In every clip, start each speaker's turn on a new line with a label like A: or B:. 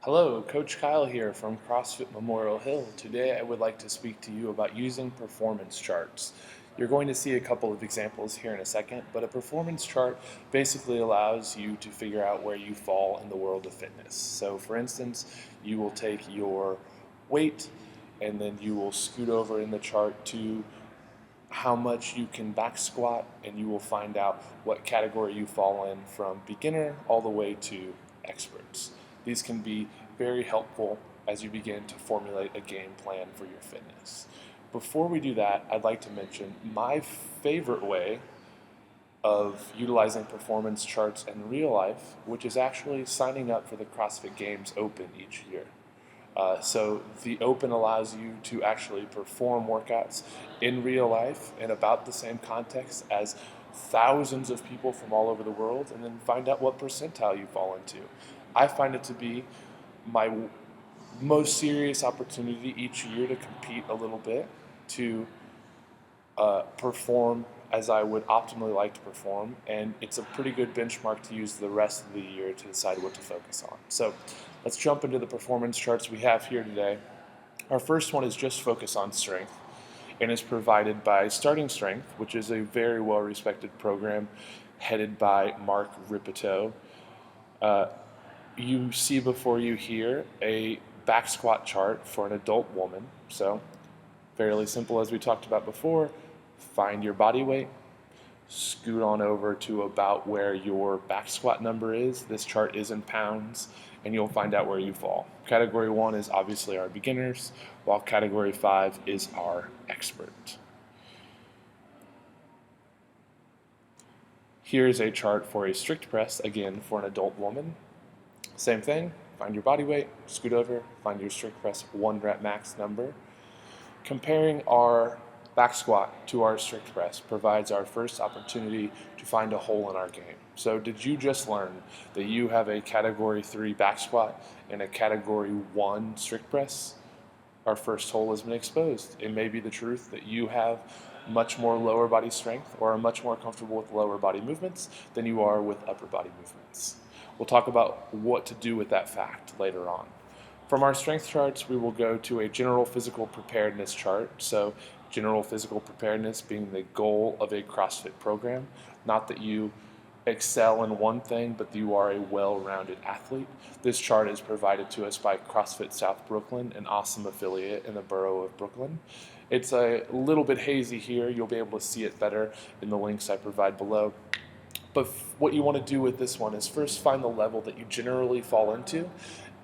A: Hello, Coach Kyle here from CrossFit Memorial Hill. Today I would like to speak to you about using performance charts. You're going to see a couple of examples here in a second, but a performance chart basically allows you to figure out where you fall in the world of fitness. So, for instance, you will take your weight and then you will scoot over in the chart to how much you can back squat, and you will find out what category you fall in from beginner all the way to experts. These can be very helpful as you begin to formulate a game plan for your fitness. Before we do that, I'd like to mention my favorite way of utilizing performance charts in real life, which is actually signing up for the CrossFit Games Open each year. So the Open allows you to actually perform workouts in real life in about the same context as thousands of people from all over the world, and then find out what percentile you fall into. I find it to be my most serious opportunity each year to compete a little bit, to perform as I would optimally like to perform, and it's a pretty good benchmark to use the rest of the year to decide what to focus on. So let's jump into the performance charts we have here today. Our first one is just focus on strength and is provided by Starting Strength, which is a very well-respected program headed by Mark Ripito. You see before you here a back squat chart for an adult woman. So fairly simple, as we talked about before. Find your body weight, scoot on over to about where your back squat number is. This chart is in pounds, and you'll find out where you fall. Category 1 is obviously our beginners, while Category 5 is our expert. Here's a chart for a strict press, again for an adult woman. Same thing, find your body weight, scoot over, find your strict press 1 rep max number. Comparing our back squat to our strict press provides our first opportunity to find a hole in our game. So did you just learn that you have a Category 3 back squat and a Category 1 strict press? Our first hole has been exposed. It may be the truth that you have much more lower body strength or are much more comfortable with lower body movements than you are with upper body movements. We'll talk about what to do with that fact later on. From our strength charts, we will go to a general physical preparedness chart. So general physical preparedness being the goal of a CrossFit program. Not that you excel in one thing, but that you are a well-rounded athlete. This chart is provided to us by CrossFit South Brooklyn, an awesome affiliate in the borough of Brooklyn. It's a little bit hazy here. You'll be able to see it better in the links I provide below. But what you want to do with this one is first find the level that you generally fall into,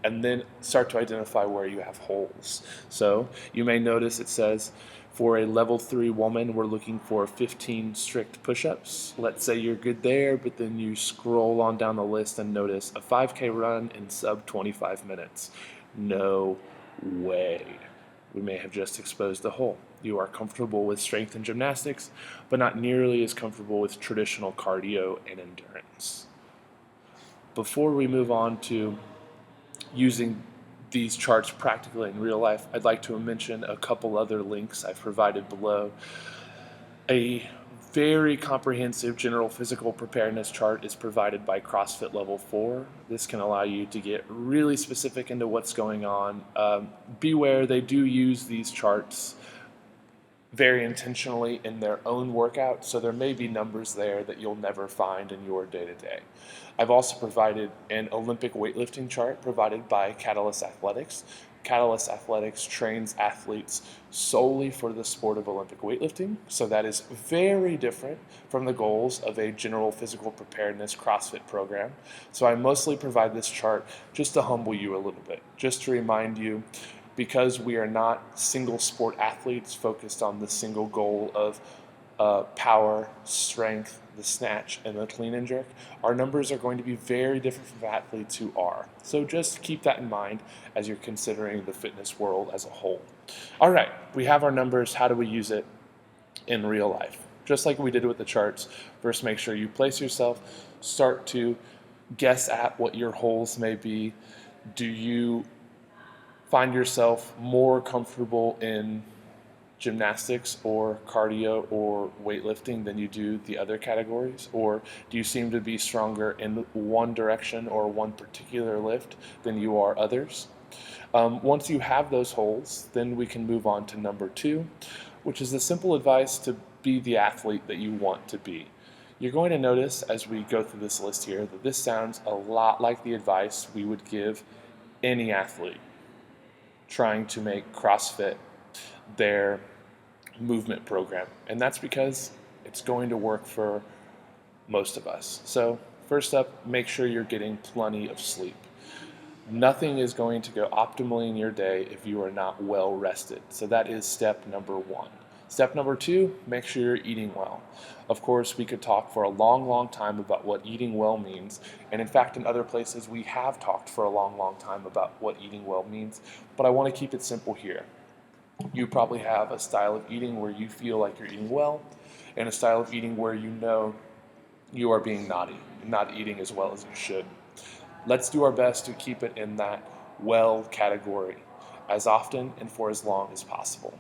A: and then start to identify where you have holes. So you may notice it says for a level 3 woman, we're looking for 15 strict push-ups. Let's say you're good there, but then you scroll on down the list and notice a 5K run in sub 25 minutes. No way. We may have just exposed a hole. You are comfortable with strength and gymnastics, but not nearly as comfortable with traditional cardio and endurance. Before we move on to using these charts practically in real life, I'd like to mention a couple other links I've provided below. A very comprehensive general physical preparedness chart is provided by CrossFit Level 4. This can allow you to get really specific into what's going on. Beware, they do use these charts very intentionally in their own workout, so there may be numbers there that you'll never find in your day-to-day. I've also provided an Olympic weightlifting chart provided by Catalyst Athletics. Catalyst Athletics trains athletes solely for the sport of Olympic weightlifting, so that is very different from the goals of a general physical preparedness CrossFit program. So I mostly provide this chart just to humble you a little bit, just to remind you, because we are not single sport athletes focused on the single goal of power, strength, the snatch, and the clean and jerk, our numbers are going to be very different from athletes who are. So just keep that in mind as you're considering the fitness world as a whole. All right, we have our numbers. How do we use it in real life? Just like we did with the charts, first make sure you place yourself, start to guess at what your holes may be. Do you find yourself more comfortable in gymnastics or cardio or weightlifting than you do the other categories? Or do you seem to be stronger in one direction or one particular lift than you are others? Once you have those holes, then we can move on to number 2, which is the simple advice to be the athlete that you want to be. You're going to notice as we go through this list here that this sounds a lot like the advice we would give any athlete trying to make CrossFit their movement program. And that's because it's going to work for most of us. So first up, make sure you're getting plenty of sleep. Nothing is going to go optimally in your day if you are not well rested. So that is step number 1. Step number 2, make sure you're eating well. Of course, we could talk for a long time about what eating well means. And in fact, in other places, we have talked for a long time about what eating well means. But I want to keep it simple here. You probably have a style of eating where you feel like you're eating well, and a style of eating where you know you are being naughty, not eating as well as you should. Let's do our best to keep it in that well category as often and for as long as possible.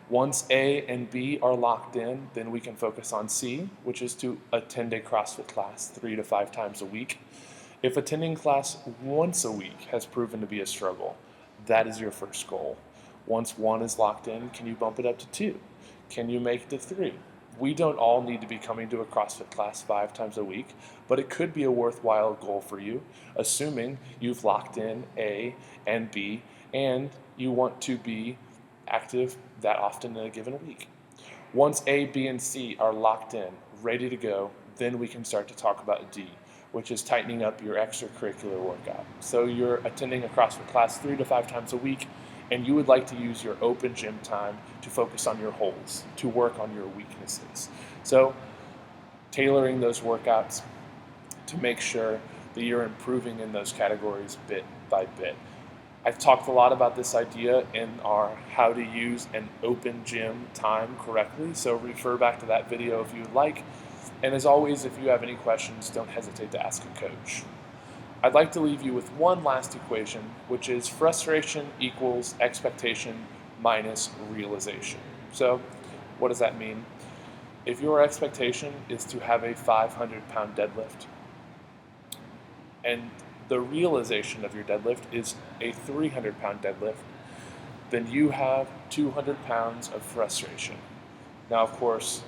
A: Once A and B are locked in, then we can focus on C, which is to attend a CrossFit class 3 to 5 times a week. If attending class once a week has proven to be a struggle, that is your first goal. Once 1 is locked in, can you bump it up to 2? Can you make it to 3? We don't all need to be coming to a CrossFit class 5 times a week, but it could be a worthwhile goal for you, assuming you've locked in A and B and you want to be active that often in a given week. Once A, B, and C are locked in, ready to go, then we can start to talk about D, which is tightening up your extracurricular workout. So you're attending a CrossFit class 3 to 5 times a week, and you would like to use your open gym time to focus on your holes, to work on your weaknesses. So tailoring those workouts to make sure that you're improving in those categories bit by bit. I've talked a lot about this idea in our how to use an open gym time correctly, so refer back to that video if you would like. And as always, if you have any questions, don't hesitate to ask a coach. I'd like to leave you with one last equation, which is frustration equals expectation minus realization. So what does that mean? If your expectation is to have a 500-pound deadlift, and the realization of your deadlift is a 300-pound deadlift, then you have 200 pounds of frustration. Now, of course,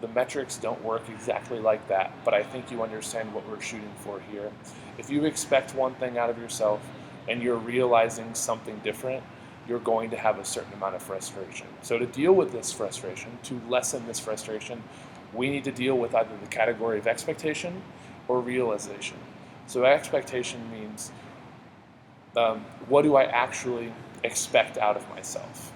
A: the metrics don't work exactly like that, but I think you understand what we're shooting for here. If you expect one thing out of yourself and you're realizing something different, you're going to have a certain amount of frustration. So to deal with this frustration, to lessen this frustration, we need to deal with either the category of expectation or realization. So expectation means what do I actually expect out of myself?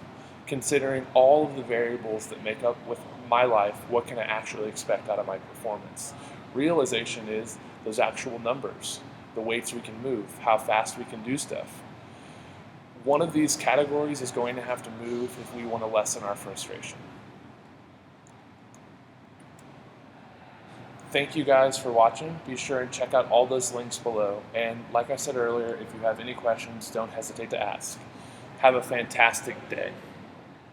A: Considering all of the variables that make up with my life, what can I actually expect out of my performance? Realization is those actual numbers, the weights we can move, how fast we can do stuff. One of these categories is going to have to move if we want to lessen our frustration. Thank you guys for watching. Be sure and check out all those links below. And like I said earlier, if you have any questions, don't hesitate to ask. Have a fantastic day.